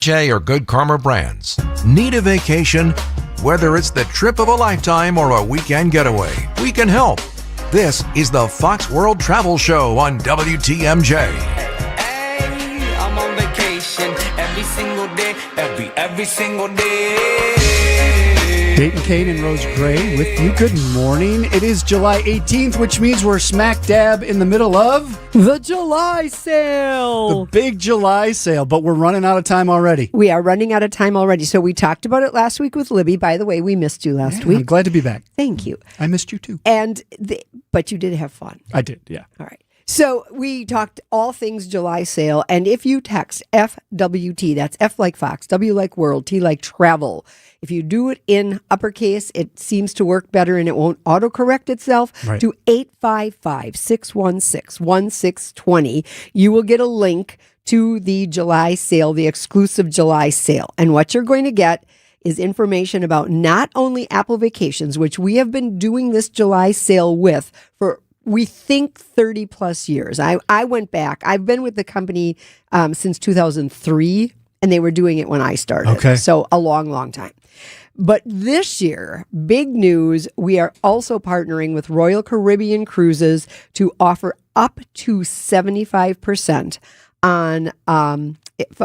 J or Good Karma brands. Need a vacation? Whether it's the trip of a lifetime or a weekend getaway, we can help. This is the Fox World Travel Show on WTMJ. Hey, I'm on vacation every single day, every single day. Dayton Kane and Rose Gray with you. Good morning. It is July 18th, which means we're smack dab in the middle of the July sale. The big July sale, but we're running out of time already. We are running out of time already. So we talked about it last week with Libby. By the way, we missed you last week. I'm glad to be back. Thank you. I missed you too. But you did have fun. I did, yeah. All right. So we talked all things July sale, and if you text FWT, that's F like Fox, W like World, T like Travel. If you do it in uppercase, it seems to work better and it won't autocorrect itself to 855-616-1620. You will get a link to the July sale, the exclusive July sale. And what you're going to get is information about not only Apple Vacations, which we have been doing this July sale with for we think 30 plus years. I went back. I've been with the company since 2003, and they were doing it when I started. Okay. So a long, long time. But this year, big news, we are also partnering with Royal Caribbean Cruises to offer up to 75% on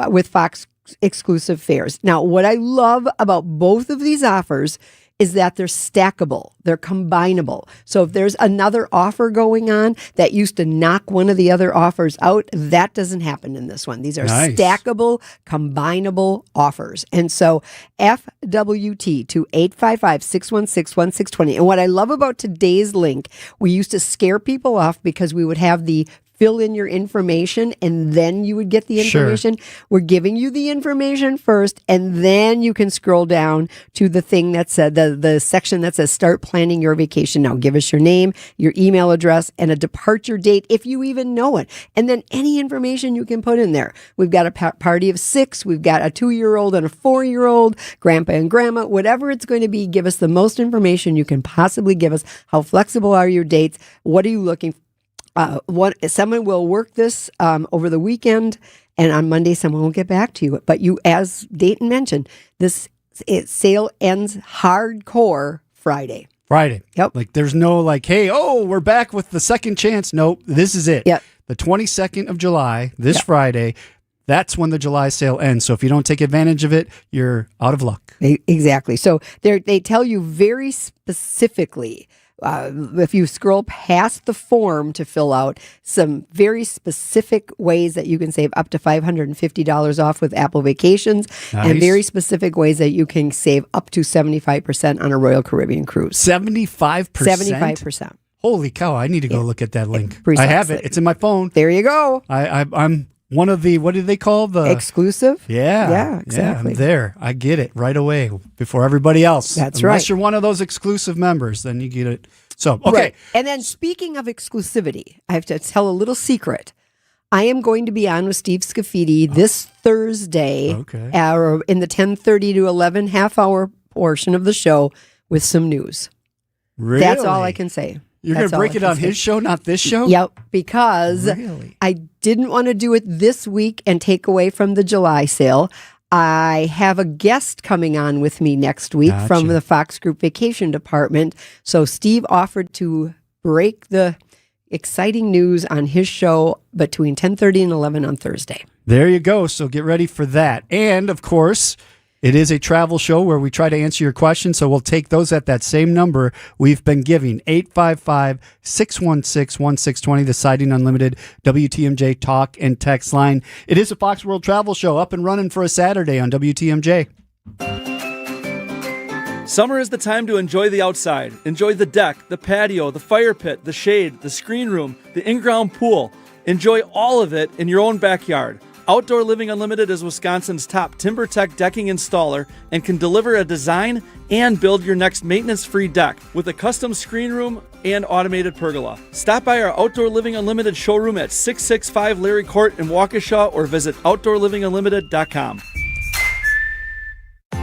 with Fox exclusive fares. Now, what I love about both of these offers is that they're stackable, they're combinable. So if there's another offer going on that used to knock one of the other offers out, that doesn't happen in this one. These are stackable, combinable offers. And so FWT to 855-616-1620. And what I love about today's link, we used to scare people off because we would have the fill in your information and then you would get the information. Sure. We're giving you the information first, and then you can scroll down to the thing that said the section that says start planning your vacation now. Give us your name, your email address, and a departure date if you even know it. And then any information you can put in there. We've got a party of 6, we've got a 2-year-old and a 4-year-old, grandpa and grandma, whatever it's going to be. Give us the most information you can possibly give us. How flexible are your dates? What are you looking for? Someone will work this over the weekend, and on Monday someone will get back to you. But you, as Dayton mentioned, this sale ends hardcore Friday. Yep. Like there's no like, hey, we're back with the second chance. Nope, this is it. Yep. The 22nd of July, this Friday, that's when the July sale ends. So if you don't take advantage of it, you're out of luck. Exactly. So they tell you very specifically. If you scroll past the form to fill out, some very specific ways that you can save up to $550 off with Apple Vacations, and very specific ways that you can save up to 75% on a Royal Caribbean cruise. 75%? 75%. Holy cow, I need to go look at that link. Precisely. I have it. It's in my phone. There you go. I'm one of the, what do they call the? Exclusive? Yeah, exactly. I'm there. I get it right away before everybody else. That's right. Unless you're one of those exclusive members, then you get it. So, okay. Right. And then speaking of exclusivity, I have to tell a little secret. I am going to be on with Steve Scafidi this Thursday in the 10:30 to 11 half-hour portion of the show with some news. Really? That's all I can say. You're going to break it on his show, not this show? Yep, because I didn't want to do it this week and take away from the July sale. I have a guest coming on with me next week from the Fox Group Vacation Department. So Steve offered to break the exciting news on his show between 10:30 and 11 on Thursday. There you go. So get ready for that. And, of course, it is a travel show where we try to answer your questions, so we'll take those at that same number we've been giving, 855-616-1620, the Siding Unlimited WTMJ talk and text line. It is a Fox World Travel Show up and running for a Saturday on WTMJ. Summer is the time to enjoy the outside. Enjoy the deck, the patio, the fire pit, the shade, the screen room, the in-ground pool. Enjoy all of it in your own backyard. Outdoor Living Unlimited is Wisconsin's top TimberTech decking installer and can deliver a design and build your next maintenance-free deck with a custom screen room and automated pergola. Stop by our Outdoor Living Unlimited showroom at 665 Larry Court in Waukesha or visit OutdoorLivingUnlimited.com.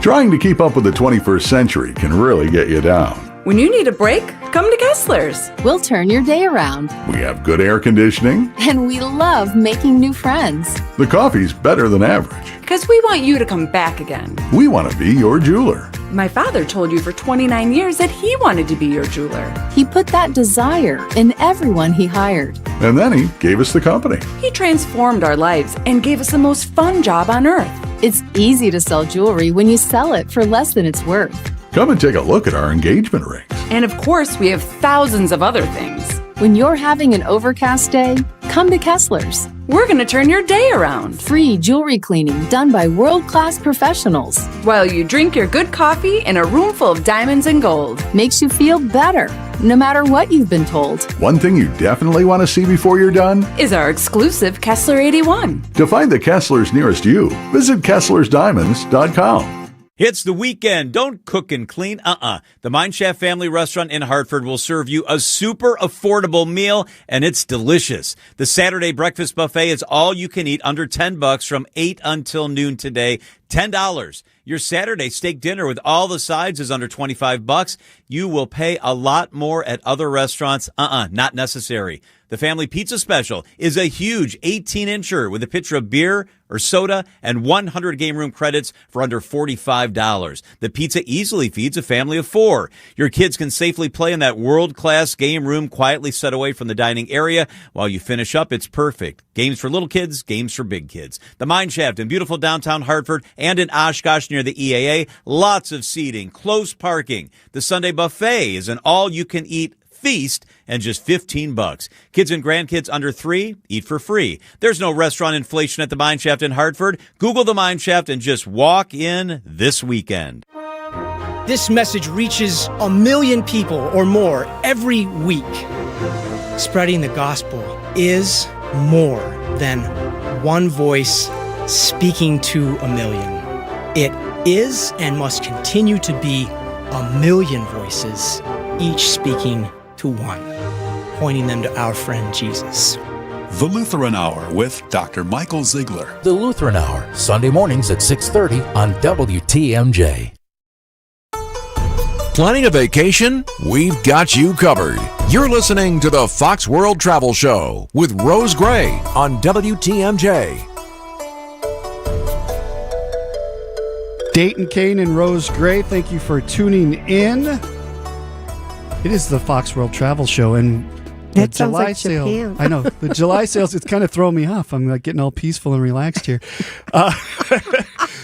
Trying to keep up with the 21st century can really get you down. When you need a break, Come to Kessler's. We'll turn your day around. We have good air conditioning. And we love making new friends. The coffee's better than average. Because we want you to come back again. We want to be your jeweler. My father told you for 29 years that he wanted to be your jeweler. He put that desire in everyone he hired. And then he gave us the company. He transformed our lives and gave us the most fun job on earth. It's easy to sell jewelry when you sell it for less than it's worth. Come and take a look at our engagement rings. And of course, we have thousands of other things. When you're having an overcast day, come to Kessler's. We're going to turn your day around. Free jewelry cleaning done by world-class professionals. While you drink your good coffee in a room full of diamonds and gold. Makes you feel better, no matter what you've been told. One thing you definitely want to see before you're done is our exclusive Kessler 81. To find the Kesslers nearest you, visit KesslersDiamonds.com. It's the weekend. Don't cook and clean. The Mineshaft Family Restaurant in Hartford will serve you a super affordable meal, and it's delicious. The Saturday breakfast buffet is all you can eat under $10 from 8 until noon today. $10. Your Saturday steak dinner with all the sides is under $25. You will pay a lot more at other restaurants. Not necessary. The family pizza special is a huge 18-incher with a pitcher of beer or soda and 100 game room credits for under $45. The pizza easily feeds a family of 4. Your kids can safely play in that world-class game room quietly set away from the dining area. While you finish up, it's perfect. Games for little kids, games for big kids. The Mineshaft in beautiful downtown Hartford and in Oshkosh near the EAA. Lots of seating, close parking. The Sunday buffet is an all-you-can-eat feast and just $15. Kids and grandkids under 3 eat for free. There's no restaurant inflation at the Mineshaft in Hartford. Google the Mineshaft and just walk in this weekend. This message reaches 1 million people or more every week. Spreading the gospel is more than one voice speaking to 1 million. It is and must continue to be 1 million voices, each speaking to one, pointing them to our friend Jesus. The Lutheran Hour with Dr. Michael Ziegler. The Lutheran Hour, Sunday mornings at 6:30 on WTMJ. Planning a vacation? We've got you covered. You're listening to the Fox World Travel Show with Rose Gray on WTMJ. Dayton Kane and Rose Gray, thank you for tuning in. It is the Fox World Travel Show, and the July sale. Japan. I know the July sales. It's kind of throwing me off. I'm like getting all peaceful and relaxed here.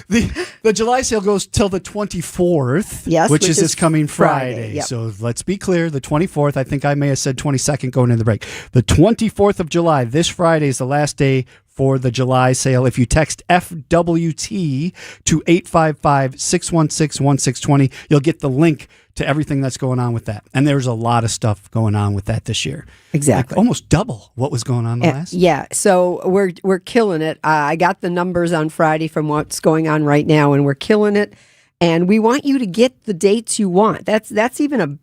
The July sale goes till the 24th, yes, which is this coming Friday. Yep. So let's be clear: the 24th. I think I may have said 22nd going into the break. The 24th of July. This Friday is the last day for the July sale. If you text FWT to 855-616-1620, you'll get the link to everything that's going on with that. And there's a lot of stuff going on with that this year. Exactly. Like almost double what was going on the last. Yeah. So we're killing it. I got the numbers on Friday from what's going on right now, and we're killing it. And we want you to get the dates you want. That's even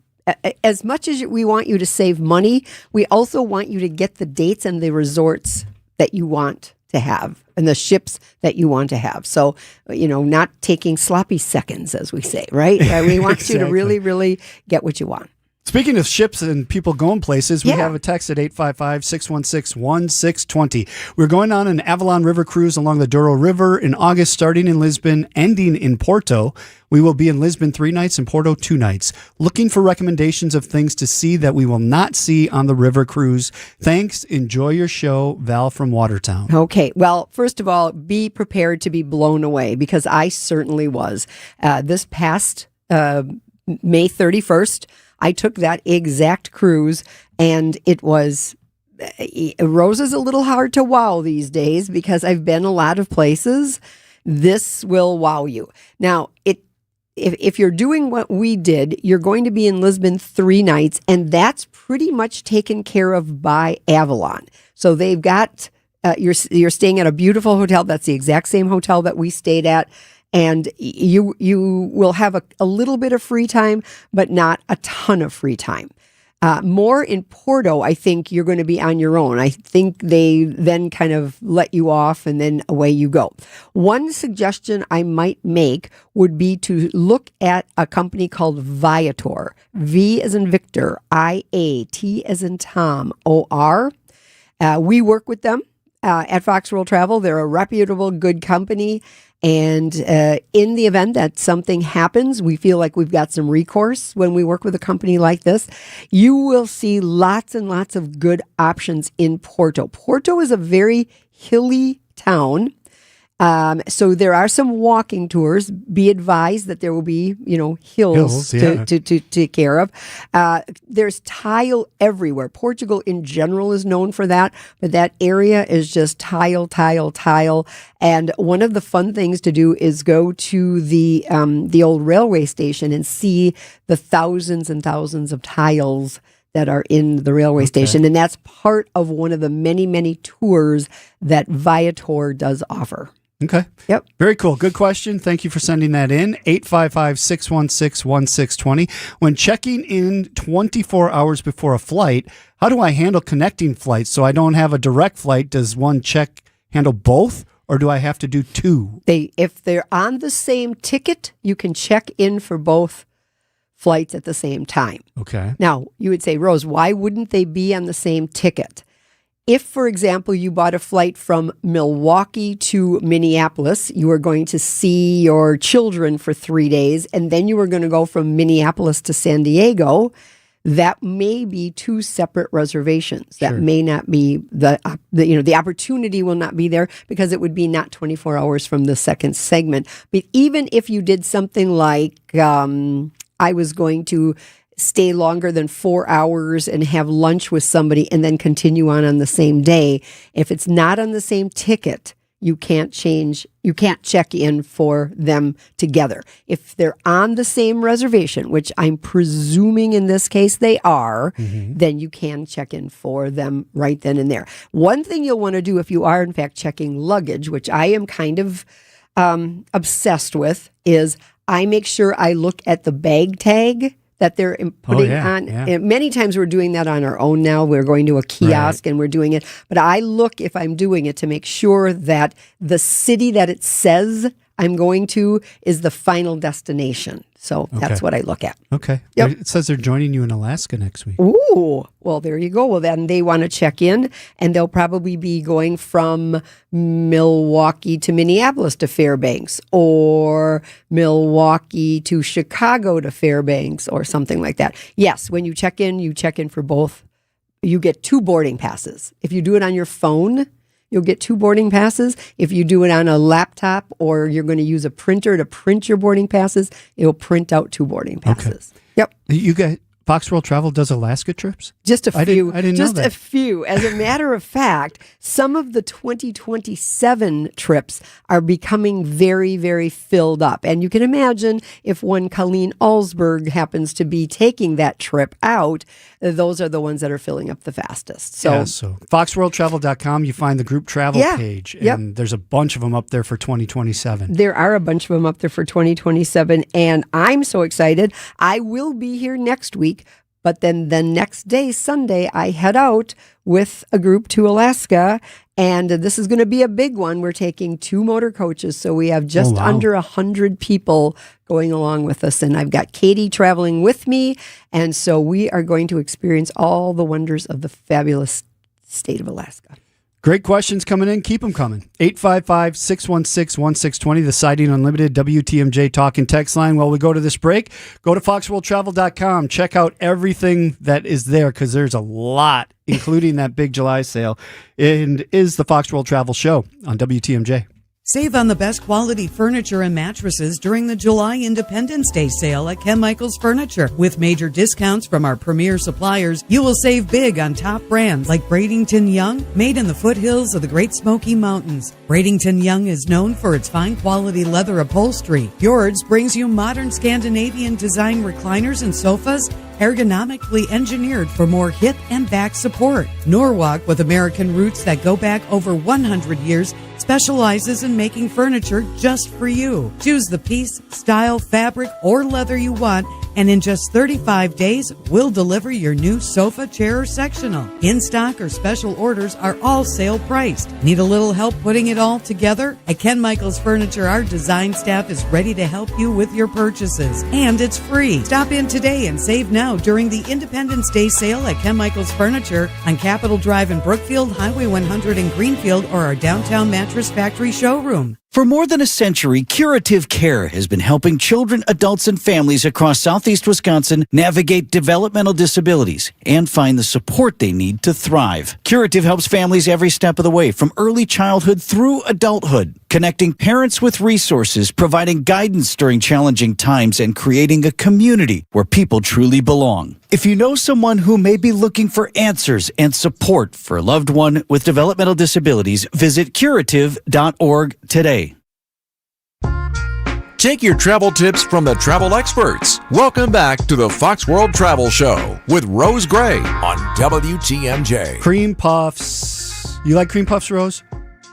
as much as we want you to save money, we also want you to get the dates and the resorts that you want to have and the ships that you want to have. So, not taking sloppy seconds, as we say, right? We want Exactly. you to really, really get what you want. Speaking of ships and people going places, we have a text at 855-616-1620. We're going on an Avalon River cruise along the Douro River in August, starting in Lisbon, ending in Porto. We will be in Lisbon 3 nights and Porto 2 nights. Looking for recommendations of things to see that we will not see on the river cruise. Thanks. Enjoy your show. Val from Watertown. Okay. Well, first of all, be prepared to be blown away, because I certainly was. This past May 31st, I took that exact cruise, and it was, Rose is a little hard to wow these days because I've been a lot of places. This will wow you. Now, if you're doing what we did, you're going to be in Lisbon 3 nights, and that's pretty much taken care of by Avalon. So they've got, you're staying at a beautiful hotel. That's the exact same hotel that we stayed at. And you will have a little bit of free time, but not a ton of free time. More in Porto, I think you're going to be on your own. I think they then kind of let you off and then away you go. One suggestion I might make would be to look at a company called Viator. V as in Victor, I-A, T as in Tom, O-R. We work with them at Fox World Travel. They're a reputable, good company. And in the event that something happens, we feel like we've got some recourse when we work with a company like this. You will see lots and lots of good options in Porto. Porto is a very hilly town. So there are some walking tours. Be advised that there will be, hills to take care of. There's tile everywhere. Portugal in general is known for that, but that area is just tile. And one of the fun things to do is go to the old railway station and see the thousands and thousands of tiles that are in the railway station. And that's part of one of the many, many tours that Viator does offer. Okay. Yep. Very cool. Good question. Thank you for sending that in. 855-616-1620. When checking in 24 hours before a flight, how do I handle connecting flights so I don't have a direct flight? Does one check handle both, or do I have to do two? If they're on the same ticket, you can check in for both flights at the same time. Okay. Now, you would say, Rose, why wouldn't they be on the same ticket? If, for example, you bought a flight from Milwaukee to Minneapolis, you were going to see your children for 3 days, and then you were going to go from Minneapolis to San Diego, that may be two separate reservations. That may not be the opportunity will not be there because it would be not 24 hours from the second segment. But even if you did something like I was going to stay longer than 4 hours and have lunch with somebody and then continue on the same day. If it's not on the same ticket, you can't check in for them together. If they're on the same reservation, which I'm presuming in this case they are, then you can check in for them right then and there. One thing you'll want to do if you are in fact checking luggage, which I am kind of obsessed with, is I make sure I look at the bag tag that they're putting on. And many times we're doing that on our own now. We're going to a kiosk and we're doing it. But I look, if I'm doing it, to make sure that the city that it says I'm going to is the final destination. So that's what I look at. Okay. Yep. It says they're joining you in Alaska next week. Ooh, well, there you go. Well, then they want to check in, and they'll probably be going from Milwaukee to Minneapolis to Fairbanks, or Milwaukee to Chicago to Fairbanks, or something like that. Yes, when you check in for both. You get 2 boarding passes. If you do it on your phone, you'll get 2 boarding passes. If you do it on a laptop or you're going to use a printer to print your boarding passes, it'll print out 2 boarding passes. Okay. Yep. You got Fox World Travel does Alaska trips? Just a few. I didn't know that. Just a few. As a matter of fact, some of the 2027 trips are becoming very, very filled up. And you can imagine if one Colleen Alsberg happens to be taking that trip out, those are the ones that are filling up the fastest. So foxworldtravel.com, you find the group travel page, and there's a bunch of them up there for 2027. There are a bunch of them up there for 2027, and I'm so excited. I will be here next week. But then the next day, Sunday, I head out with a group to Alaska, and this is going to be a big one. We're taking 2 motor coaches, so we have just under 100 people going along with us, and I've got Katie traveling with me, and so we are going to experience all the wonders of the fabulous state of Alaska. Great questions coming in. Keep them coming. 855-616-1620, the Siding Unlimited WTMJ talk and text line. While we go to this break, go to foxworldtravel.com. Check out everything that is there because there's a lot, including that big July sale. And is the Fox World Travel Show on WTMJ. Save on the best quality furniture and mattresses during the July Independence Day sale at Ken Michaels Furniture. With major discounts from our premier suppliers, you will save big on top brands like Bradington Young, made in the foothills of the Great Smoky Mountains. Bradington Young is known for its fine quality leather upholstery. Fjords brings you modern Scandinavian design recliners and sofas, ergonomically engineered for more hip and back support. Norwalk, with American roots that go back over 100 years, specializes in making furniture just for you. Choose the piece, style, fabric, or leather you want And in just 35 days, we'll deliver your new sofa, chair, or sectional. In-stock or special orders are all sale priced. Need a little help putting it all together? At Ken Michaels Furniture, our design staff is ready to help you with your purchases. And it's free. Stop in today and save now during the Independence Day sale at Ken Michaels Furniture on Capitol Drive in Brookfield, Highway 100 in Greenfield, or our downtown Mattress Factory showroom. For more than a century, Curative Care has been helping children, adults, and families across southeast Wisconsin navigate developmental disabilities and find the support they need to thrive. Curative helps families every step of the way, from early childhood through adulthood, connecting parents with resources, providing guidance during challenging times, and creating a community where people truly belong. If you know someone who may be looking for answers and support for a loved one with developmental disabilities, visit curative.org today. Take your travel tips from the travel experts. Welcome back to the Fox World Travel Show with Rose Gray on WTMJ. Cream puffs. You like cream puffs, Rose?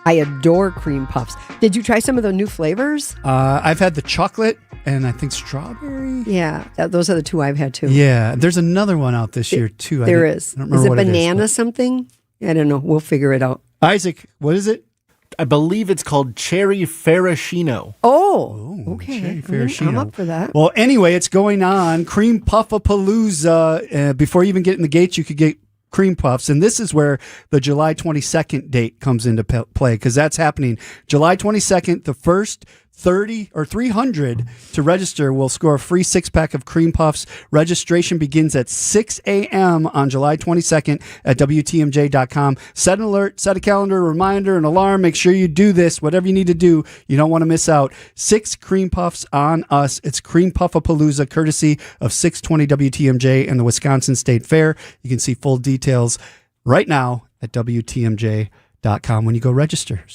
I adore cream puffs. Did you try some of the new flavors? I've had the chocolate and I think strawberry. Yeah, those are the two I've had too. Yeah, there's another one out this year too. There is. Is it banana something? I don't know. We'll figure it out. Isaac, what is it? I believe it's called Cherry Farashino. Oh, okay. Cherry Farashino. I'm up for that. Well, anyway, it's going on. Cream Puffapalooza. Before you even get in the gates, you could get cream puffs. And this is where the July 22nd date comes into play, because that's happening July 22nd. The first 30 or 300 to register will score a free 6-pack of cream puffs. Registration begins at 6 a.m. on July 22nd at WTMJ.com. Set an alert, set a calendar, a reminder, an alarm. Make sure you do this. Whatever you need to do, you don't want to miss out. 6 cream puffs on us. It's Cream Puffapalooza, courtesy of 620 WTMJ and the Wisconsin State Fair. You can see full details right now at WTMJ.com when you go register.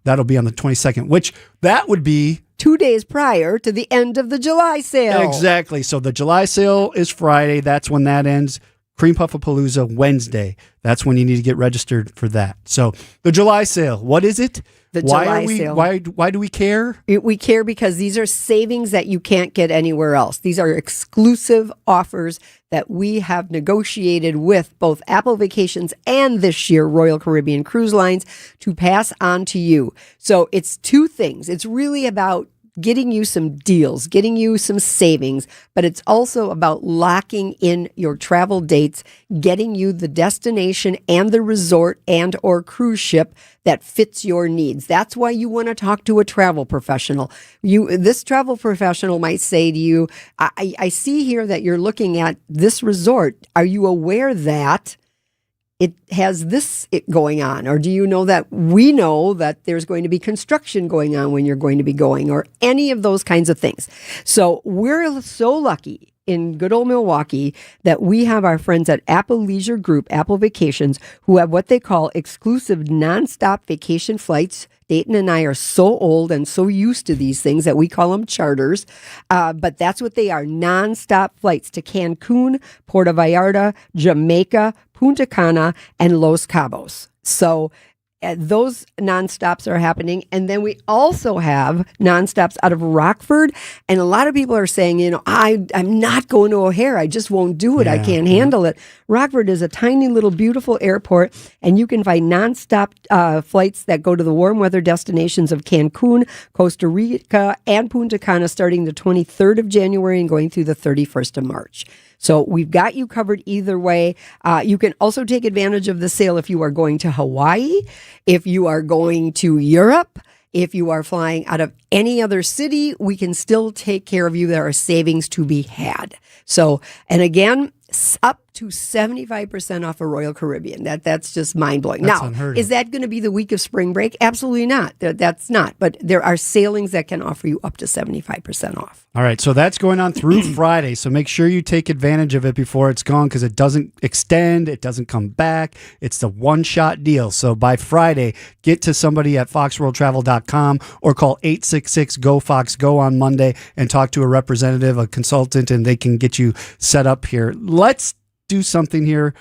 That'll be on the 22nd, which that would be 2 days prior to the end of the July sale. Exactly. So the July sale is Friday. That's when that ends. Cream Puffapalooza Wednesday. That's when you need to get registered for that. So the July sale, what is it? The July sale. Why do we care? We care because these are savings that you can't get anywhere else. These are exclusive offers that we have negotiated with both Apple Vacations and this year Royal Caribbean Cruise Lines to pass on to you. So it's two things. It's really about getting you some deals, getting you some savings, but it's also about locking in your travel dates, getting you the destination and the resort and or cruise ship that fits your needs. That's why you want to talk to a travel professional. This travel professional might say to you, I see here that you're looking at this resort. Are you aware that it has this going on? Or do you know that we know that there's going to be construction going on when you're going to be going, or any of those kinds of things? So we're so lucky in good old Milwaukee that we have our friends at Apple Leisure Group, Apple Vacations, who have what they call exclusive nonstop vacation flights. Dayton and I are so old and so used to these things that we call them charters. But that's what they are, nonstop flights to Cancun, Puerto Vallarta, Jamaica, Punta Cana, and Los Cabos. So those nonstops are happening. And then we also have nonstops out of Rockford. And a lot of people are saying, I'm not going to O'Hare. I just won't do it. I can't handle it. Rockford is a tiny little beautiful airport, and you can find nonstop flights that go to the warm weather destinations of Cancun, Costa Rica, and Punta Cana starting the 23rd of January and going through the 31st of March. So we've got you covered either way. You can also take advantage of the sale if you are going to Hawaii, if you are going to Europe, if you are flying out of any other city. We can still take care of you. There are savings to be had. So, and again, up to 75% off a Royal Caribbean. That's just mind-blowing. That's now, unheard of. is that going to be the week of spring break? Absolutely not. That's not. But there are sailings that can offer you up to 75% off. All right, so that's going on through Friday. So make sure you take advantage of it before it's gone, because it doesn't extend. It doesn't come back. It's the one-shot deal. So by Friday, get to somebody at foxworldtravel.com or call 866-GO-FOX-GO on Monday and talk to a representative, a consultant, and they can get you set up here. Let's do something here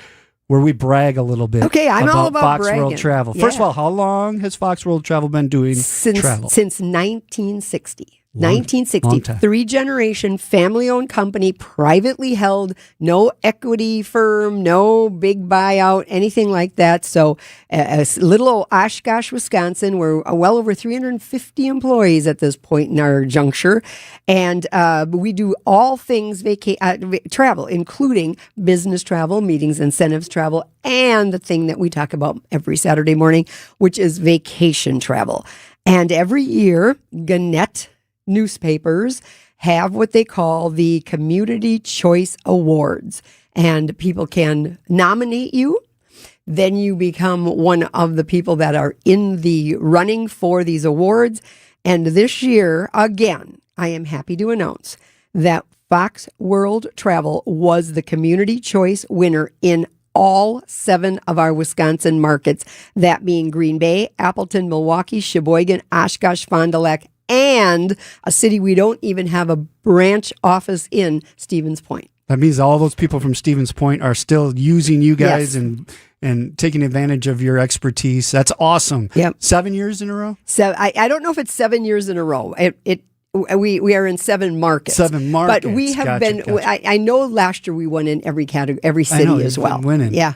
where we brag a little bit. Okay, I'm all about Fox bragging. World Travel. First of all, how long has Fox World Travel been doing travel? Since 1960. Long time. 3-generation family-owned company, privately held, no equity firm, no big buyout, anything like that. So little old Oshkosh, Wisconsin, we're well over 350 employees at this point in our juncture. And we do all things travel, including business travel, meetings, incentives travel, and the thing that we talk about every Saturday morning, which is vacation travel. And every year, Gannett newspapers have what they call the Community Choice Awards, and people can nominate you. Then you become one of the people that are in the running for these awards. And this year, again, I am happy to announce that Fox World Travel was the Community Choice winner in all 7 of our Wisconsin markets, that being Green Bay, Appleton, Milwaukee, Sheboygan, Oshkosh, Fond du Lac, and a city we don't even have a branch office in, Stevens Point. That means all those people from Stevens Point are still using you guys and taking advantage of your expertise. That's awesome. Yep. 7 years in a row? So I don't know if it's 7 years in a row. We are in 7 markets. 7 markets. But we have Gotcha. I know last year we won in every category, every city as well. Winning. Yeah.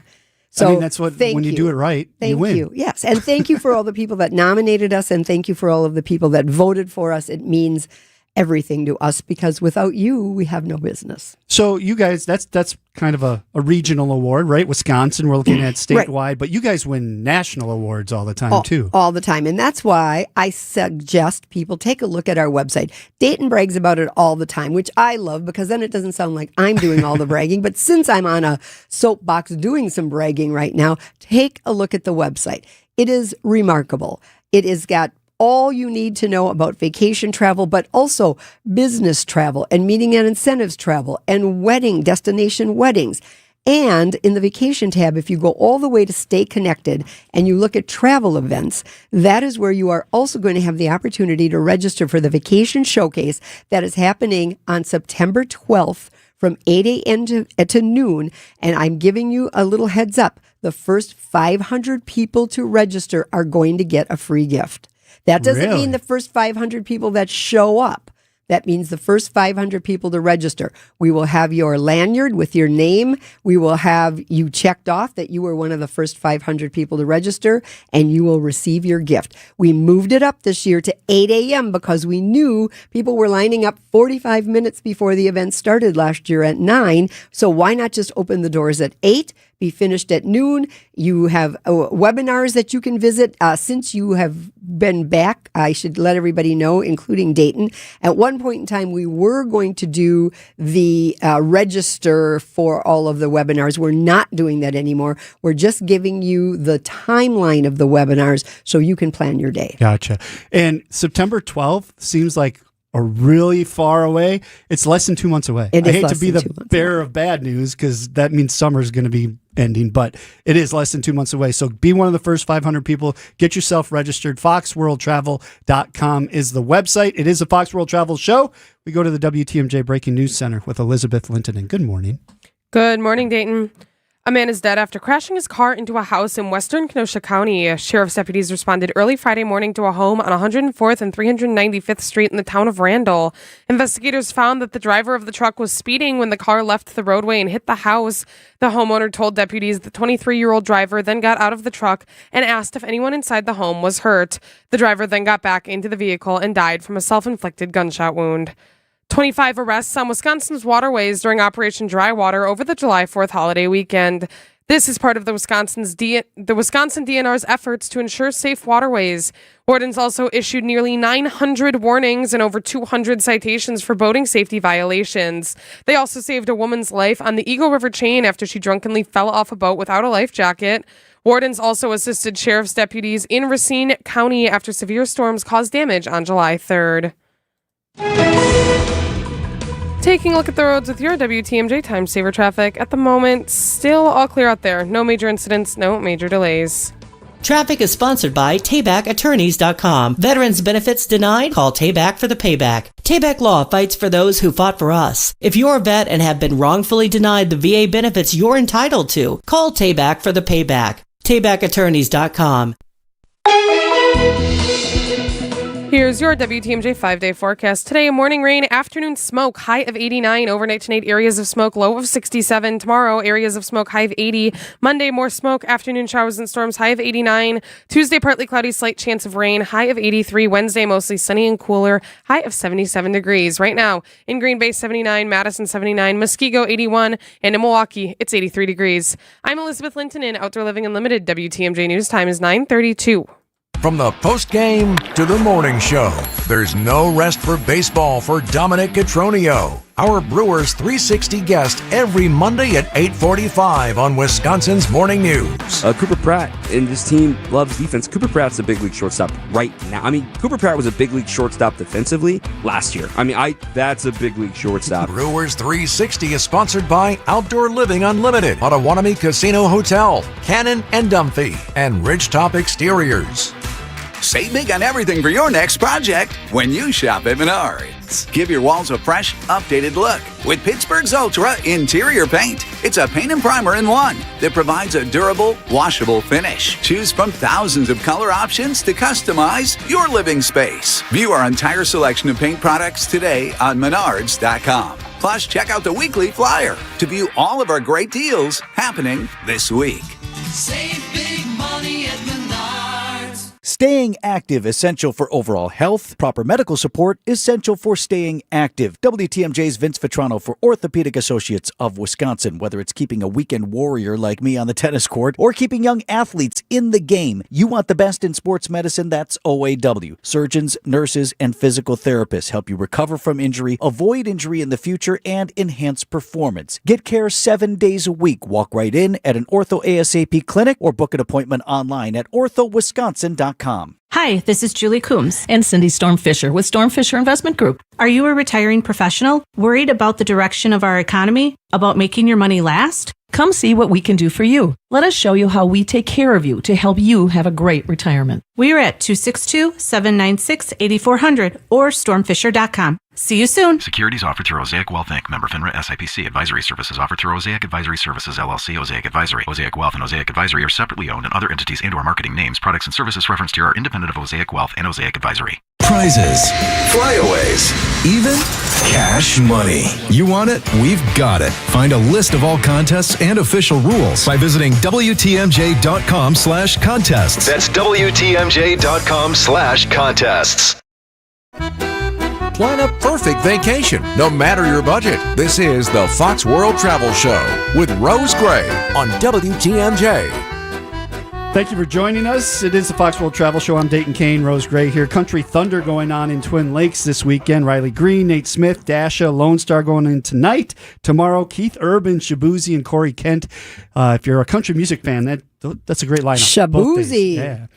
So I mean, that's what, when you do it right, you win. Thank you. Yes. And thank you for all the people that nominated us, and thank you for all of the people that voted for us. It means everything to us, because without you, we have no business. So you guys, that's kind of a regional award, right? Wisconsin, we're looking at statewide, Right. but you guys win national awards all the time too. All the time. And that's why I suggest people take a look at our website. Dayton brags about it all the time, which I love, because then it doesn't sound like I'm doing all the bragging. But since I'm on a soapbox doing some bragging right now, take a look at the website. It is remarkable. It has got all you need to know about vacation travel, but also business travel and meeting and incentives travel and destination weddings. And in the vacation tab, if you go all the way to Stay Connected and you look at travel events, that is where you are also going to have the opportunity to register for the Vacation Showcase that is happening on September 12th from 8 a.m. to noon. And I'm giving you a little heads up. The first 500 people to register are going to get a free gift. That doesn't mean the first 500 people that show up. That means the first 500 people to register. We will have your lanyard with your name. We will have you checked off that you were one of the first 500 people to register, and you will receive your gift. We moved it up this year to 8 a.m. because we knew people were lining up 45 minutes before the event started last year at 9. So why not just open the doors at 8? Be finished at noon. You have webinars that you can visit. Since you have been back, I should let everybody know, including Dayton. At one point in time, we were going to do the register for all of the webinars. We're not doing that anymore. We're just giving you the timeline of the webinars so you can plan your day. Gotcha. And September 12th seems like are really far away. It's less than 2 months away. I hate to be the bearer of bad news, because that means summer's going to be ending, but it is less than 2 months away. So be one of the first 500 people. Get yourself registered. FoxWorldTravel.com is the website. It is a Fox World Travel show. We go to the WTMJ Breaking News Center with Elizabeth Linton. And good morning. Good morning, Dayton. A man is dead after crashing his car into a house in western Kenosha County. Sheriff's deputies responded early Friday morning to a home on 104th and 395th Street in the town of Randall. Investigators found that the driver of the truck was speeding when the car left the roadway and hit the house. The homeowner told deputies the 23-year-old driver then got out of the truck and asked if anyone inside the home was hurt. The driver then got back into the vehicle and died from a self-inflicted gunshot wound. 25 arrests on Wisconsin's waterways during Operation Dry Water over the July 4th holiday weekend. This is part of the Wisconsin DNR's efforts to ensure safe waterways. Wardens also issued nearly 900 warnings and over 200 citations for boating safety violations. They also saved a woman's life on the Eagle River chain after she drunkenly fell off a boat without a life jacket. Wardens also assisted sheriff's deputies in Racine County after severe storms caused damage on July 3rd. Taking a look at the roads with your WTMJ Time Saver traffic. At the moment, still all clear out there. No major incidents, no major delays. Traffic is sponsored by TaybackAttorneys.com. Veterans benefits denied? Call Tayback for the payback. Tayback Law fights for those who fought for us. If you're a vet and have been wrongfully denied the VA benefits you're entitled to, call Tayback for the payback. TaybackAttorneys.com. Here's your WTMJ 5-day forecast. Today, morning rain, afternoon smoke, high of 89. Overnight tonight, areas of smoke, low of 67. Tomorrow, areas of smoke, high of 80. Monday, more smoke, afternoon showers and storms, high of 89. Tuesday, partly cloudy, slight chance of rain, high of 83. Wednesday, mostly sunny and cooler, high of 77 degrees. Right now, in Green Bay, 79, Madison, 79, Muskego, 81, and in Milwaukee, it's 83 degrees. I'm Elizabeth Linton in Outdoor Living Unlimited. WTMJ News Time is 9:32. From the post-game to the morning show, there's no rest for baseball for Dominic Cotroneo, our Brewers 360 guest every Monday at 8:45 on Wisconsin's Morning News. Cooper Pratt and this team loves defense. Cooper Pratt's a big league shortstop right now. I mean, Cooper Pratt was a big league shortstop defensively last year. I mean, that's a big league shortstop. Brewers 360 is sponsored by Outdoor Living Unlimited, Ottawanami Casino Hotel, Cannon and Dumphy, and Ridgetop Exteriors. Save big on everything for your next project when you shop at Menards. Give your walls a fresh, updated look with Pittsburgh's Ultra Interior Paint. It's a paint and primer in one that provides a durable, washable finish. Choose from thousands of color options to customize your living space. View our entire selection of paint products today on Menards.com. Plus, check out the weekly flyer to view all of our great deals happening this week. Save big money at Menards. Staying active, essential for overall health. Proper medical support, essential for staying active. WTMJ's Vince Vitrano for Orthopedic Associates of Wisconsin. Whether it's keeping a weekend warrior like me on the tennis court or keeping young athletes in the game, you want the best in sports medicine, that's OAW. Surgeons, nurses, and physical therapists help you recover from injury, avoid injury in the future, and enhance performance. Get care 7 days a week. Walk right in at an Ortho ASAP clinic or book an appointment online at orthowisconsin.com. Hi, this is Julie Coombs and Cindy Storm Fisher with Storm Fisher Investment Group. Are you a retiring professional worried about the direction of our economy, about making your money last? Come see what we can do for you. Let us show you how we take care of you to help you have a great retirement. We are at 262-796-8400 or stormfisher.com. See you soon. Securities offered through Osaic Wealth Inc. Member FINRA SIPC. Advisory services offered through Osaic Advisory Services LLC. Osaic Advisory. Osaic Wealth and Osaic Advisory are separately owned, and other entities and/or marketing names, products, and services referenced here are independent of Osaic Wealth and Osaic Advisory. Prizes, flyaways, even cash money. You want it? We've got it. Find a list of all contests and official rules by visiting WTMJ.com/contests. That's WTMJ.com/contests. Plan a perfect vacation, no matter your budget. This is the Fox World Travel Show with Rose Gray on WTMJ. Thank you for joining us. It is the Fox World Travel Show. I'm Dayton Kane, Rose Gray here. Country Thunder going on in Twin Lakes this weekend. Riley Green, Nate Smith, Dasha, Lone Star going in tonight. Tomorrow, Keith Urban, Shabuzi, and Corey Kent. If you're a country music fan, that's a great lineup. Shabuzi. Yeah.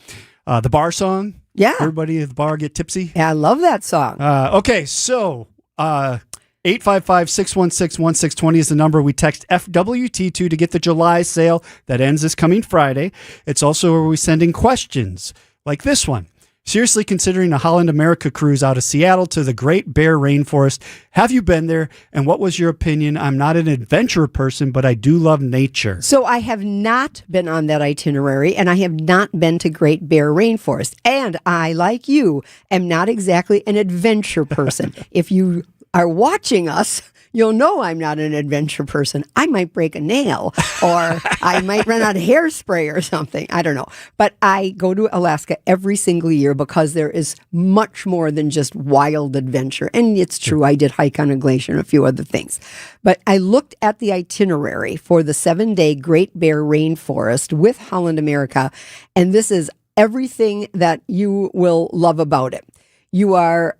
The bar song. Yeah. Everybody at the bar get tipsy. Yeah, I love that song. Okay, so 855-616-1620 is the number. We text FWT2 to get the July sale that ends this coming Friday. It's also where we send in questions like this one. Seriously considering a Holland America cruise out of Seattle to the Great Bear Rainforest. Have you been there? And what was your opinion? I'm not an adventure person, but I do love nature. So I have not been on that itinerary, and I have not been to Great Bear Rainforest. And I, like you, am not exactly an adventure person. If you are watching us, you'll know I'm not an adventure person. I might break a nail, or I might run out of hairspray or something. I don't know. But I go to Alaska every single year because there is much more than just wild adventure. And it's true, I did hike on a glacier and a few other things. But I looked at the itinerary for the 7-day Great Bear Rainforest with Holland America, and this is everything that you will love about it. You are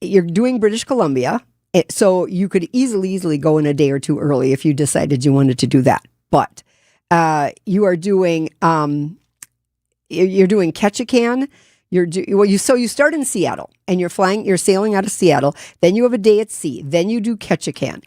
you're doing British Columbia. So you could easily go in a day or two early if you decided you wanted to do that. But you are doing Ketchikan. So you start in Seattle and you're sailing out of Seattle. Then you have a day at sea. Then you do Ketchikan.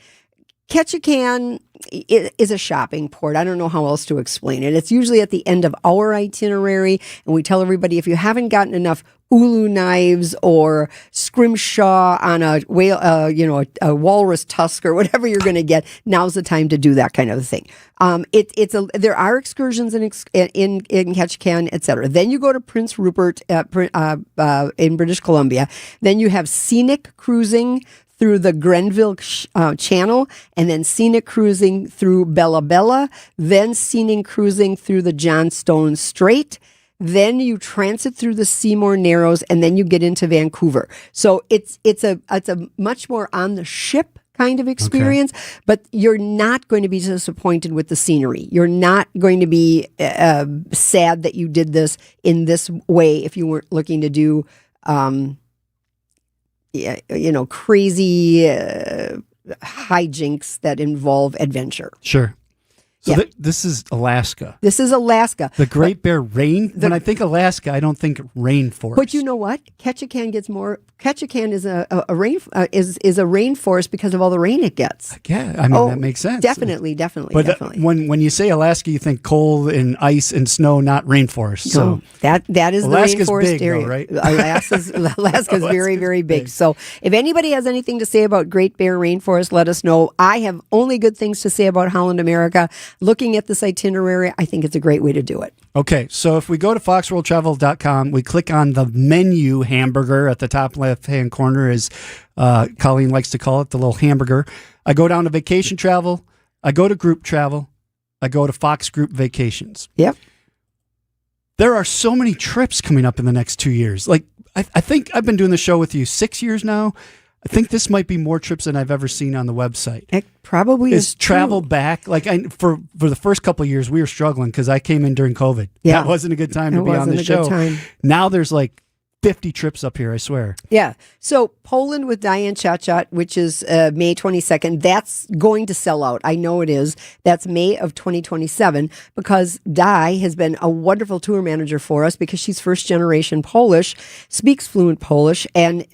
Ketchikan is a shopping port. I don't know how else to explain it. It's usually at the end of our itinerary, and we tell everybody if you haven't gotten enough ulu knives or scrimshaw on a whale, a walrus tusk or whatever you're going to get, now's the time to do that kind of a thing. There are excursions in Ketchikan, etc. Then you go to Prince Rupert in British Columbia. Then you have scenic cruising through the Grenville Channel, and then scenic cruising through Bella Bella, then scenic cruising through the Johnstone Strait. Then you transit through the Seymour Narrows, and then you get into Vancouver. So it's a much more on the ship kind of experience, but you're not going to be disappointed with the scenery. You're not going to be sad that you did this in this way if you weren't looking to do crazy hijinks that involve adventure. Sure. So this is Alaska. This is Alaska. The Great Bear Rain. When I think Alaska, I don't think rainforest. But you know what? Ketchikan gets more. Ketchikan is a rainforest because of all the rain it gets. Yeah, I mean that makes sense. Definitely. But when you say Alaska, you think cold and ice and snow, not rainforest. So that is Alaska's the rainforest big, area. Though, right? Alaska's very, very big. So if anybody has anything to say about Great Bear Rainforest, let us know. I have only good things to say about Holland America. Looking at this itinerary, I think it's a great way to do it. Okay, so if we go to foxworldtravel.com, we click on the menu hamburger at the top left-hand corner, as Colleen likes to call it, the little hamburger. I go down to vacation travel. I go to group travel. I go to Fox Group Vacations. Yep. There are so many trips coming up in the next 2 years. Like, I think I've been doing the show with you 6 years now. I think this might be more trips than I've ever seen on the website. It probably is travel true. back. Like for the first couple of years, we were struggling because I came in during COVID. Yeah. That wasn't a good time to be on the It wasn't a show. good time. Now there's like 50 trips up here, I swear. Yeah. So Poland with Diane Chachat, which is May 22nd, that's going to sell out. I know it is. That's May of 2027 because Di has been a wonderful tour manager for us because she's first generation Polish, speaks fluent Polish, and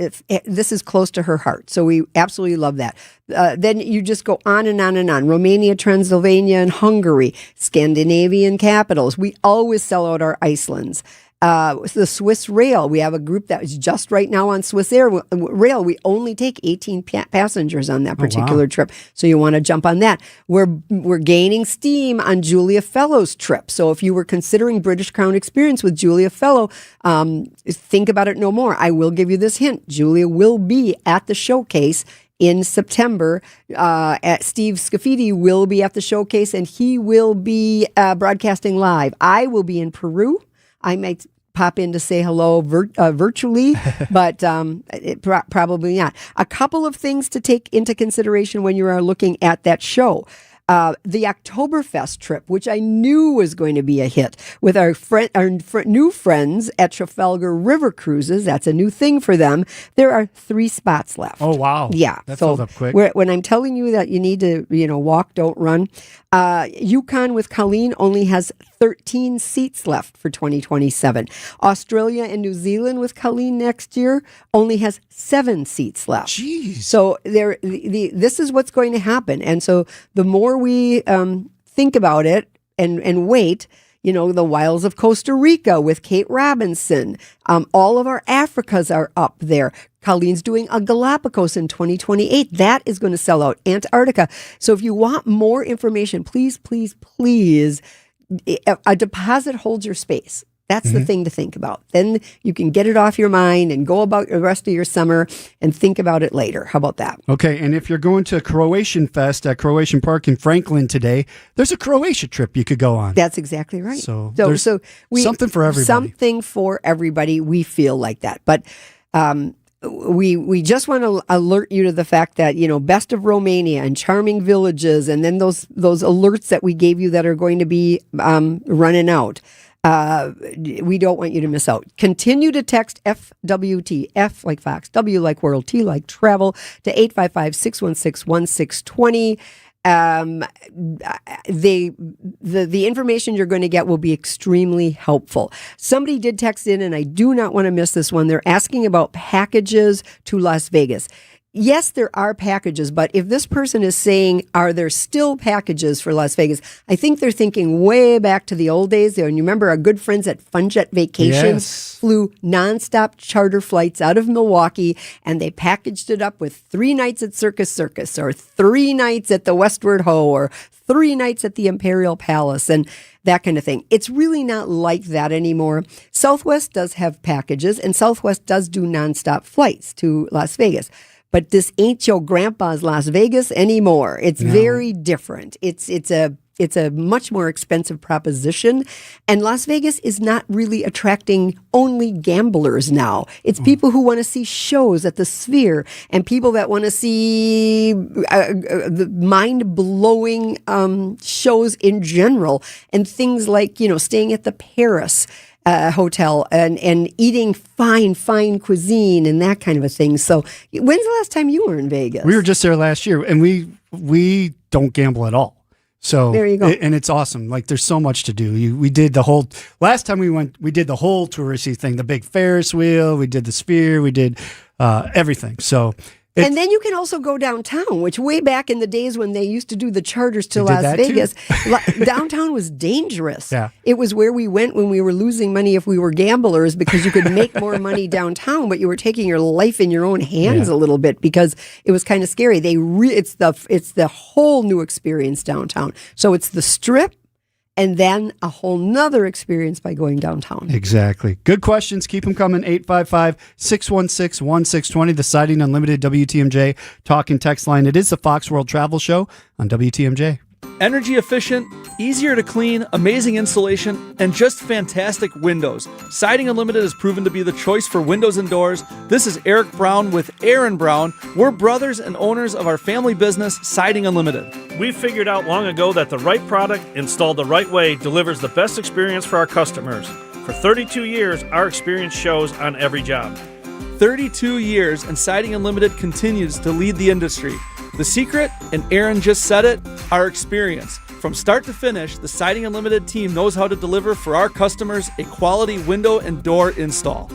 this is close to her heart. So we absolutely love that. Then you just go on and on and on. Romania, Transylvania, and Hungary, Scandinavian capitals. We always sell out our Icelands. The Swiss Rail, we have a group that is just right now on Swiss Rail. We only take 18 passengers on that particular trip, so you want to jump on that. We're gaining steam on Julia Fellow's trip. So if you were considering British Crown Experience with Julia Fellow, think about it no more. I will give you this hint: Julia will be at the showcase in September. Steve Scafidi will be at the showcase, and he will be broadcasting live. I will be in Peru. I might pop in to say hello virtually, but probably not. A couple of things to take into consideration when you are looking at that show. The Oktoberfest trip, which I knew was going to be a hit with our new friends at Trafalgar River Cruises. That's a new thing for them. There are 3 spots left. Oh, wow. Yeah. That filled up quick. When I'm telling you that you need to, walk, don't run, Yukon with Colleen only has 13 seats left for 2027. Australia and New Zealand with Colleen next year only has 7 seats left. Jeez. So this is what's going to happen. And so the more we think about it and wait, the wilds of Costa Rica with Kate Robinson. All of our Africas are up there. Colleen's doing a Galapagos in 2028. That is going to sell out. Antarctica. So if you want more information, please, please, please, a deposit holds your space. That's the thing to think about. Then you can get it off your mind and go about the rest of your summer and think about it later. How about that? Okay, and if you're going to Croatian Fest at Croatian Park in Franklin today, there's a Croatia trip you could go on. That's exactly right. So there's something for everybody. Something for everybody. We feel like that. But we just want to alert you to the fact that, Best of Romania and Charming Villages, and then those alerts that we gave you that are going to be running out. We don't want you to miss out. Continue to text FWT, F like Fox, W like World, T like Travel, to 855-616-1620. The information you're going to get will be extremely helpful. Somebody did text in, and I do not want to miss this one. They're asking about packages to Las Vegas. yes, there are packages, but if this person is saying, are there still packages for Las Vegas? I think they're thinking way back to the old days. And you remember our good friends at Funjet Vacations flew nonstop charter flights out of Milwaukee, and they packaged it up with 3 nights at Circus, or 3 nights at the Westward Ho, or 3 nights at the Imperial Palace, and that kind of thing. It's really not like that anymore. Southwest does have packages, and Southwest does do nonstop flights to Las Vegas. But this ain't your grandpa's Las Vegas anymore. It's very different. It's a much more expensive proposition. And Las Vegas is not really attracting only gamblers now. It's people who want to see shows at the Sphere and people that want to see the mind-blowing shows in general, and things like, staying at the Paris hotel and eating fine cuisine and that kind of a thing. So when's the last time you were in Vegas? We were just there last year, and we don't gamble at all. So there you go. And it's awesome. Like, there's so much to do. We did the whole, last time we went, we did the whole touristy thing, the big Ferris wheel, we did the Sphere, we did everything. So and then you can also go downtown, which way back in the days when they used to do the charters to Las Vegas, downtown was dangerous. Yeah. It was where we went when we were losing money if we were gamblers, because you could make more money downtown, but you were taking your life in your own hands a little bit, because it was kind of scary. It's the whole new experience downtown. So it's the Strip, and then a whole nother experience by going downtown. Exactly. Good questions. Keep them coming. 855-616-1620, the Siding Unlimited WTMJ talk and text line. It is the Fox World Travel Show on WTMJ. Energy efficient, easier to clean, amazing insulation, and just fantastic windows. Siding Unlimited has proven to be the choice for windows and doors. This is Eric Brown with Aaron Brown. We're brothers and owners of our family business, Siding Unlimited. We figured out long ago that the right product installed the right way delivers the best experience for our customers. For 32 years, our experience shows on every job. 32 years, and Siding Unlimited continues to lead the industry. The secret, and Aaron just said it, our experience. From start to finish, the Siding Unlimited team knows how to deliver for our customers a quality window and door install.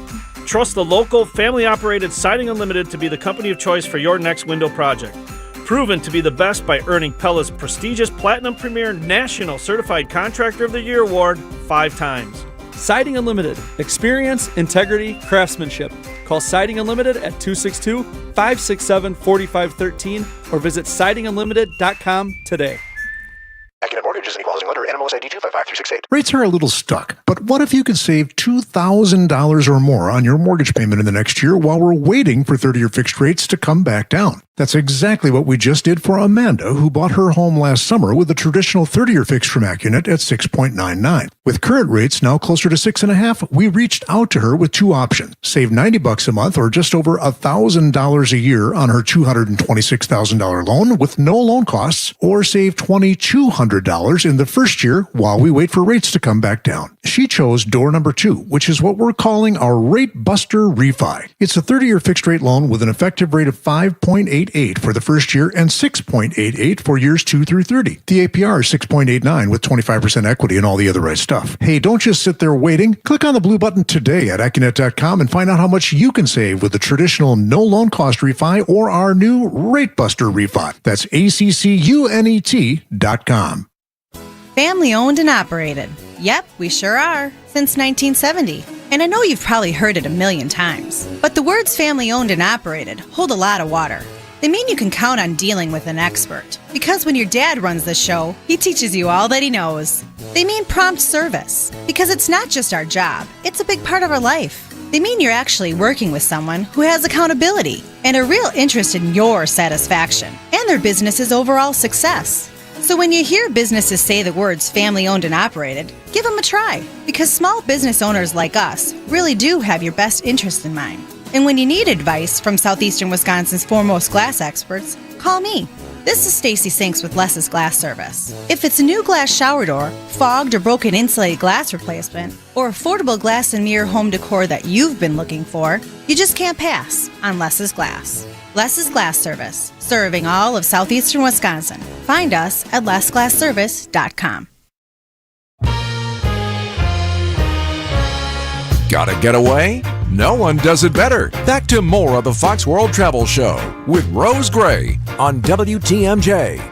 Trust the local, family-operated Siding Unlimited to be the company of choice for your next window project. Proven to be the best by earning Pella's prestigious Platinum Premier National Certified Contractor of the Year award 5 times. Siding Unlimited. Experience, integrity, craftsmanship. Call Siding Unlimited at 262-567-4513 or visit sidingunlimited.com today. Accident Mortgage is an equal housing lender. NMLS ID 255368. Rates are a little stuck, but what if you could save $2,000 or more on your mortgage payment in the next year while we're waiting for 30-year fixed rates to come back down? That's exactly what we just did for Amanda, who bought her home last summer with a traditional 30-year fixed from AccuNet at 6.99. With current rates now closer to 6.5, we reached out to her with 2 options. Save $90 a month or just over $1,000 a year on her $226,000 loan with no loan costs, or save $2,200 in the first year while we wait for rates to come back down. She chose door number 2, which is what we're calling our Rate Buster Refi. It's a 30-year fixed rate loan with an effective rate of 5.88 for the first year and 6.88 for years 2 through 30. The APR is 6.89 with 25% equity and all the other right stuff. Hey, don't just sit there waiting. Click on the blue button today at AccuNet.com and find out how much you can save with the traditional no loan cost refi or our new Rate Buster Refi. That's ACCUNET.com. Family owned and operated. Yep, we sure are. Since 1970. And I know you've probably heard it a million times. But the words family owned and operated hold a lot of water. They mean you can count on dealing with an expert. Because when your dad runs the show, he teaches you all that he knows. They mean prompt service. Because it's not just our job, it's a big part of our life. They mean you're actually working with someone who has accountability and a real interest in your satisfaction and their business's overall success. So when you hear businesses say the words family-owned and operated, give them a try. Because small business owners like us really do have your best interest in mind. And when you need advice from southeastern Wisconsin's foremost glass experts, call me. This is Stacy Sinks with Less's Glass Service. If it's a new glass shower door, fogged or broken insulated glass replacement, or affordable glass and mirror home decor that you've been looking for, you just can't pass on Less's Glass. Less's Glass Service, serving all of southeastern Wisconsin. Find us at lessglassservice.com. Gotta get away? No one does it better. Back to more of the Fox World Travel Show with Rose Gray on WTMJ.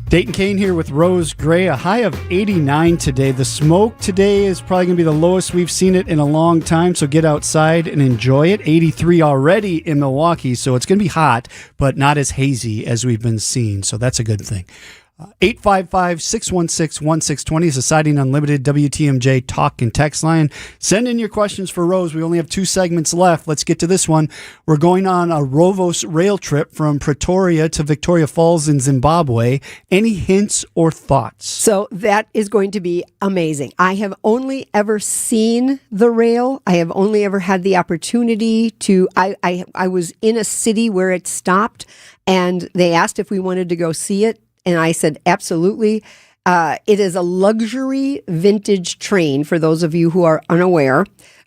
Dayton Kane here with Rose Gray. A high of 89 today. The smoke today is probably going to be the lowest we've seen it in a long time, so get outside and enjoy it. 83 already in Milwaukee, so it's going to be hot, but not as hazy as we've been seeing, so that's a good thing. 855-616-1620 is the Siding Unlimited WTMJ talk and text line. Send in your questions for Rose. We only have 2 segments left. Let's get to this one. We're going on a Rovos rail trip from Pretoria to Victoria Falls in Zimbabwe. Any hints or thoughts? So that is going to be amazing. I have only ever seen the rail. I have only ever had the opportunity to, I was in a city where it stopped and they asked if we wanted to go see it. And I said, absolutely. It is a luxury vintage train, for those of you who are unaware.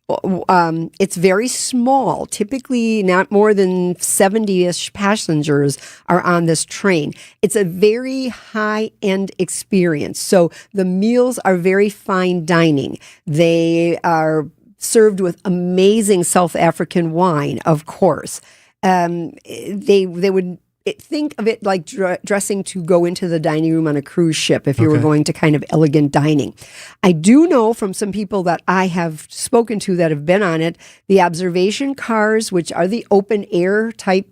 It's very small. Typically, not more than 70-ish passengers are on this train. It's a very high-end experience. So the meals are very fine dining. They are served with amazing South African wine, of course. They would... Think of it like dressing to go into the dining room on a cruise ship if you were going to kind of elegant dining. I do know from some people that I have spoken to that have been on it, the observation cars, which are the open air type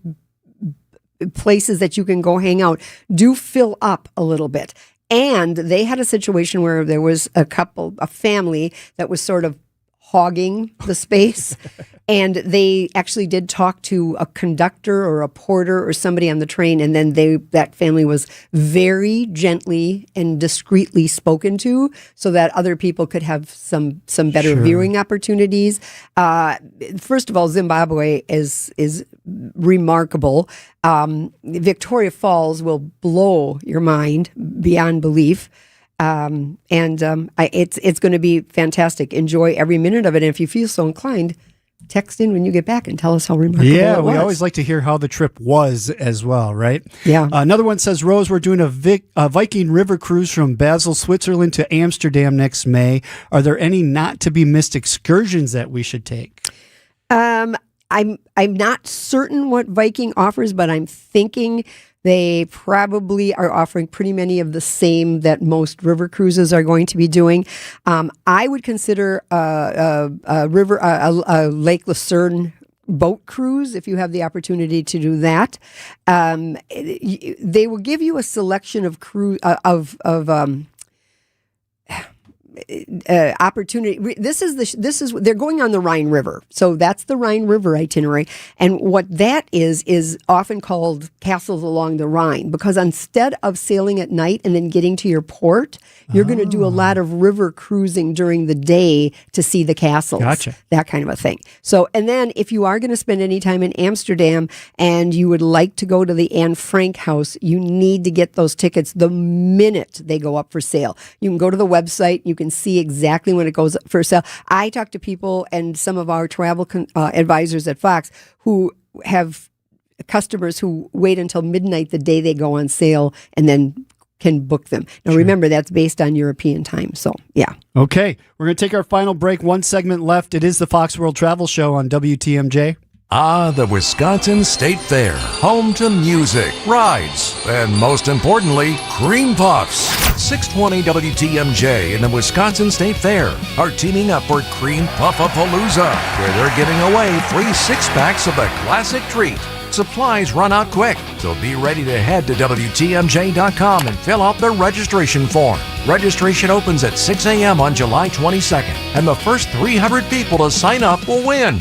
places that you can go hang out, do fill up a little bit. And they had a situation where there was a family that was sort of hogging the space. And they actually did talk to a conductor or a porter or somebody on the train, and then that family was very gently and discreetly spoken to so that other people could have some better viewing opportunities. First of all, Zimbabwe is remarkable. Victoria Falls will blow your mind beyond belief. It's going to be fantastic. Enjoy every minute of it. And if you feel so inclined, text in when you get back and tell us how remarkable it was. Yeah, we always like to hear how the trip was as well, right? Yeah. Another one says, Rose, we're doing a Viking river cruise from Basel, Switzerland to Amsterdam next May. Are there any not to be missed excursions that we should take? I'm not certain what Viking offers, but I'm thinking they probably are offering pretty many of the same that most river cruises are going to be doing. I would consider a Lake Lucerne boat cruise if you have the opportunity to do that. They will give you a selection of opportunity. This is they're going on the Rhine River, so that's the Rhine River itinerary. And what that is often called castles along the Rhine, because instead of sailing at night and then getting to your port, you're going to do a lot of river cruising during the day to see the castles. Gotcha. That kind of a thing. So, and then if you are going to spend any time in Amsterdam and you would like to go to the Anne Frank house, you need to get those tickets the minute they go up for sale. You can go to the website. You can see exactly when it goes up for sale. I talk to people and some of our travel advisors at Fox who have customers who wait until midnight the day they go on sale and then can book them. Now, remember, that's based on European time. So, yeah. Okay. We're going to take our final break. One segment left. It is the Fox World Travel Show on WTMJ. Ah, the Wisconsin State Fair, home to music, rides, and most importantly, cream puffs. 620 WTMJ and the Wisconsin State Fair are teaming up for Cream Puffapalooza, where they're giving away free 6-packs of the classic treat. Supplies run out quick, so be ready to head to WTMJ.com and fill out the registration form. Registration opens at 6 a.m. on July 22nd, and the first 300 people to sign up will win.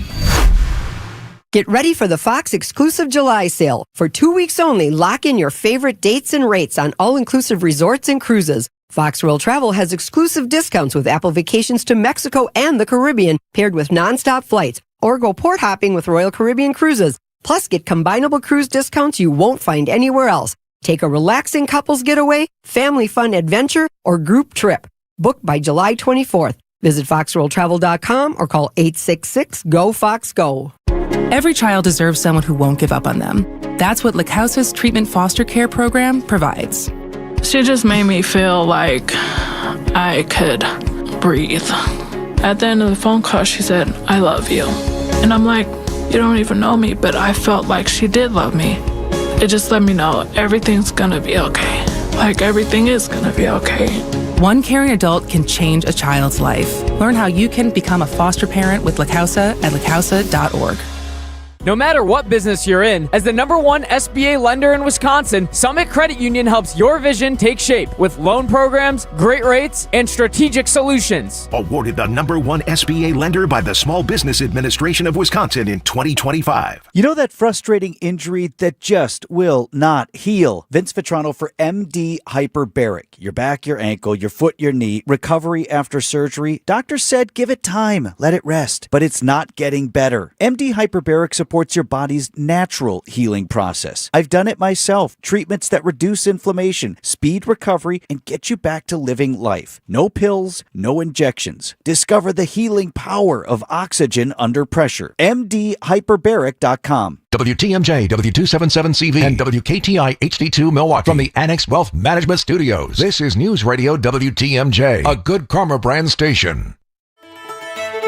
Get ready for the Fox exclusive July sale. For 2 weeks only, lock in your favorite dates and rates on all-inclusive resorts and cruises. Fox World Travel has exclusive discounts with Apple Vacations to Mexico and the Caribbean, paired with nonstop flights, or go port hopping with Royal Caribbean Cruises. Plus, get combinable cruise discounts you won't find anywhere else. Take a relaxing couples getaway, family fun adventure, or group trip. Book by July 24th. Visit foxworldtravel.com or call 866-GO-FOX-GO. Every child deserves someone who won't give up on them. That's what LaCausa's Treatment Foster Care program provides. She just made me feel like I could breathe. At the end of the phone call, she said, "I love you." And I'm like, you don't even know me, but I felt like she did love me. It just let me know everything's gonna be okay. Like, everything is gonna be okay. One caring adult can change a child's life. Learn how you can become a foster parent with La Causa at lacausa.org. No matter what business you're in, as the #1 SBA lender in Wisconsin, Summit Credit Union helps your vision take shape with loan programs, great rates, and strategic solutions. Awarded the #1 SBA lender by the Small Business Administration of Wisconsin in 2025. You know that frustrating injury that just will not heal? Vince Vitrano for MD Hyperbaric. Your back, your ankle, your foot, your knee, recovery after surgery. Doctor said give it time, let it rest, but it's not getting better. MD Hyperbaric supports your body's natural healing process. I've done it myself. Treatments that reduce inflammation, speed recovery, and get you back to living life. No pills, no injections. Discover the healing power of oxygen under pressure. MDHyperbaric.com. WTMJ, W277CV, and WKTI HD2 Milwaukee from the Annex Wealth Management Studios. This is News Radio WTMJ, a Good Karma brand station.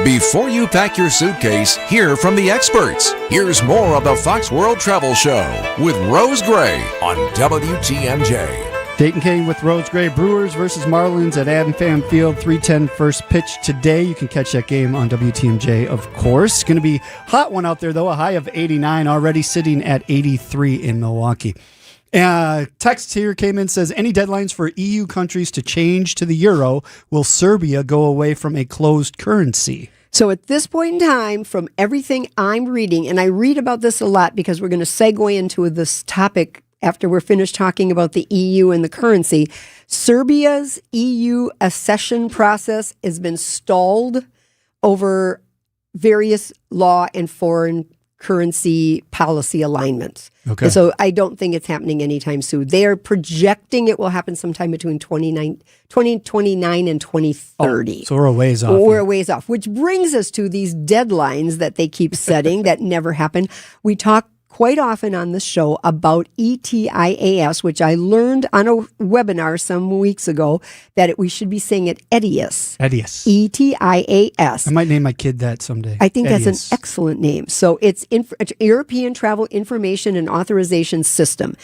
Before you pack your suitcase, hear from the experts. Here's more of the Fox World Travel Show with Rose Gray on WTMJ. Dayton Kane with Rose Gray. Brewers versus Marlins at AmFam Field, 3:10 first pitch today. You can catch that game on WTMJ, of course. Going to be hot one out there, though. A high of 89, already sitting at 83 in Milwaukee. Text here came in, says, any deadlines for EU countries to change to the euro? Will Serbia go away from a closed currency? So at this point in time, from everything I'm reading, and I read about this a lot because we're going to segue into this topic after we're finished talking about the EU and the currency, Serbia's EU accession process has been stalled over various law and foreign currency policy alignments. Okay. And so I don't think it's happening anytime soon. They are projecting it will happen sometime between 2029 and 2030. Oh, so we're a ways off. We're a ways off, which brings us to these deadlines that they keep setting that never happen. We talk quite often on the show about ETIAS, which I learned on a webinar some weeks ago that we should be saying it ETIAS. ETIAS. ETIAS. I might name my kid that someday. I think ETIAS. that's an excellent name. So it's European Travel Information and Authorization System.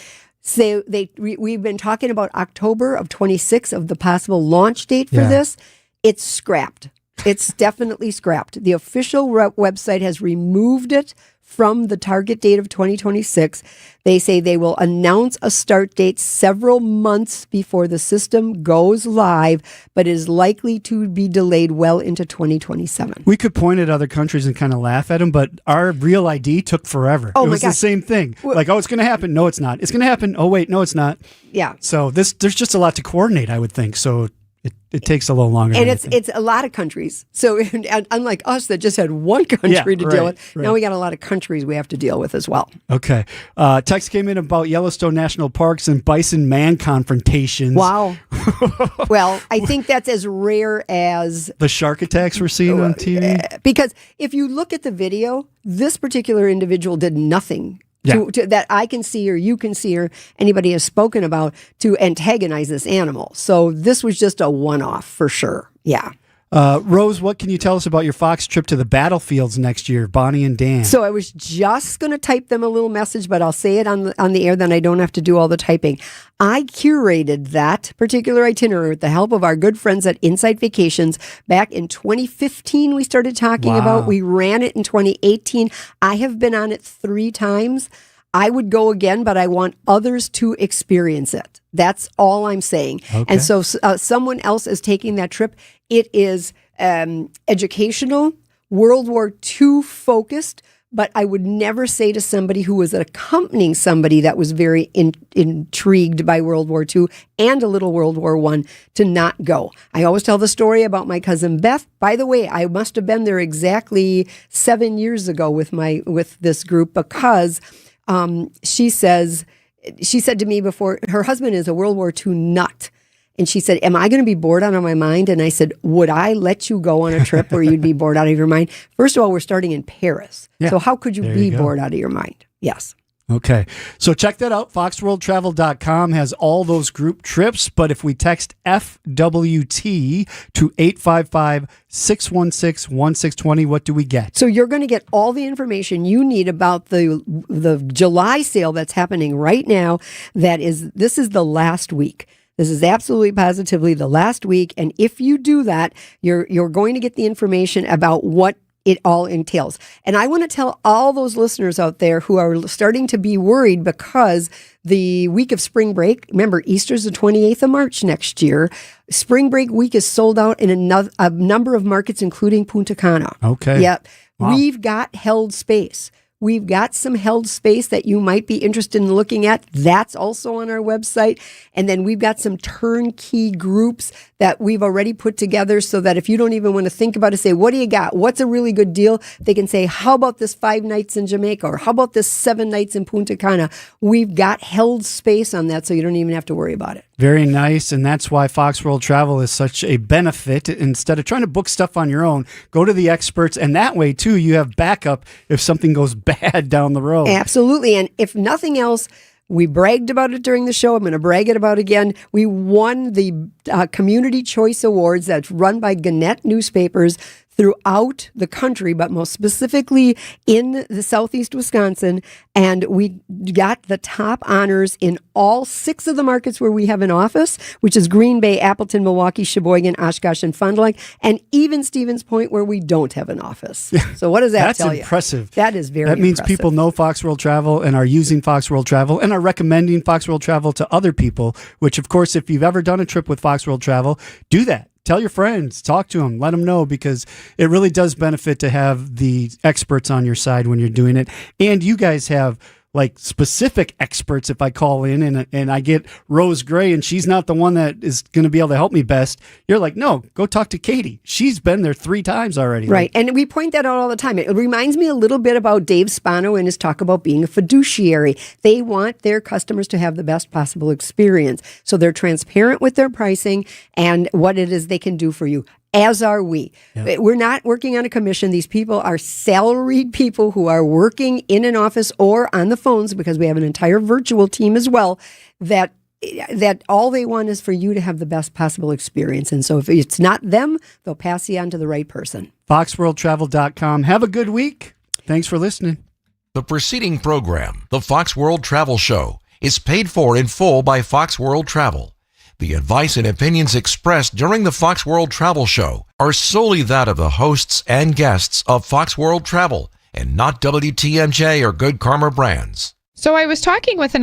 So we've been talking about October of 26 of the possible launch date for this. It's scrapped. It's definitely scrapped. The official website has removed it from the target date of 2026. They say they will announce a start date several months before the system goes live, but is likely to be delayed well into 2027. We could point at other countries and kind of laugh at them, but our Real ID took forever. Oh, it was the same thing. Like, oh, it's going to happen. No, it's not. It's going to happen. Oh, wait, no, it's not. Yeah. So there's just a lot to coordinate, I would think. So it takes a little longer. And it's a lot of countries. So unlike us that just had one country to deal with, now we got a lot of countries we have to deal with as well. Okay. Text came in about Yellowstone National Parks and bison-man confrontations. Wow. Well, I think that's as rare as the shark attacks we're seeing on TV. Because if you look at the video, this particular individual did nothing that I can see or you can see or anybody has spoken about to antagonize this animal. So this was just a one-off for sure. Yeah. Rose, what can you tell us about your Fox trip to the battlefields next year, Bonnie and Dan? So I was just going to type them a little message, but I'll say it on the air, then I don't have to do all the typing. I curated that particular itinerary with the help of our good friends at Insight Vacations. Back in 2015, we started talking about. We ran it in 2018. I have been on it 3 times. I would go again, but I want others to experience it. That's all I'm saying. Okay. And so someone else is taking that trip. It is educational, World War II focused, but I would never say to somebody who was accompanying somebody that was very intrigued by World War II and a little World War I to not go. I always tell the story about my cousin Beth. By the way, I must have been there exactly 7 years ago with this group because she said to me before, her husband is a World War II nut. And she said, am I going to be bored out of my mind? And I said, would I let you go on a trip where you'd be bored out of your mind? First of all, we're starting in Paris. Yeah. So how could you be bored out of your mind? Yes. Okay. So check that out. FoxWorldTravel.com has all those group trips. But if we text FWT to 855-616-1620, what do we get? So you're going to get all the information you need about the July sale that's happening right now. This is the last week. This is absolutely positively the last week. And if you do that, you're going to get the information about what it all entails. And I want to tell all those listeners out there who are starting to be worried because the week of spring break, remember, Easter's the 28th of March next year. Spring break week is sold out in a number of markets, including Punta Cana. Okay. Yep. Wow. We've got held space. We've got some held space that you might be interested in looking at. That's also on our website. And then we've got some turnkey groups that we've already put together so that if you don't even want to think about it, say, what do you got? What's a really good deal? They can say, how about this 5 nights in Jamaica? Or how about this 7 nights in Punta Cana? We've got held space on that so you don't even have to worry about it. Very nice, and that's why Fox World Travel is such a benefit. Instead of trying to book stuff on your own, go to the experts, and that way, too, you have backup if something goes bad down the road. Absolutely, and if nothing else, we bragged about it during the show. I'm going to brag it about again. We won the Community Choice Awards that's run by Gannett newspapers throughout the country, but most specifically in the southeast Wisconsin. And we got the top honors in all 6 of the markets where we have an office, which is Green Bay, Appleton, Milwaukee, Sheboygan, Oshkosh, and Fond du Lac, and even Stevens Point where we don't have an office. So what does that tell you? That's impressive. That is very That means impressive. people know Fox World Travel and are using Fox World Travel and are recommending Fox World Travel to other people, which, of course, if you've ever done a trip with Fox World Travel, do that. Tell your friends, talk to them, let them know, because it really does benefit to have the experts on your side when you're doing it. And you guys have like specific experts. If I call in and I get Rose Gray and she's not the one that is going to be able to help me best, you're like, no, go talk to Katie. She's been there 3 times already. Right. And we point that out all the time. It reminds me a little bit about Dave Spano and his talk about being a fiduciary. They want their customers to have the best possible experience. So they're transparent with their pricing and what it is they can do for you. As are we. Yep. We're not working on a commission. These people are salaried people who are working in an office or on the phones, because we have an entire virtual team as well, that all they want is for you to have the best possible experience. And so if it's not them, they'll pass you on to the right person. FoxWorldTravel.com. Have a good week. Thanks for listening. The preceding program, The Fox World Travel Show, is paid for in full by Fox World Travel. The advice and opinions expressed during the Fox World Travel Show are solely that of the hosts and guests of Fox World Travel and not WTMJ or Good Karma Brands. So I was talking with an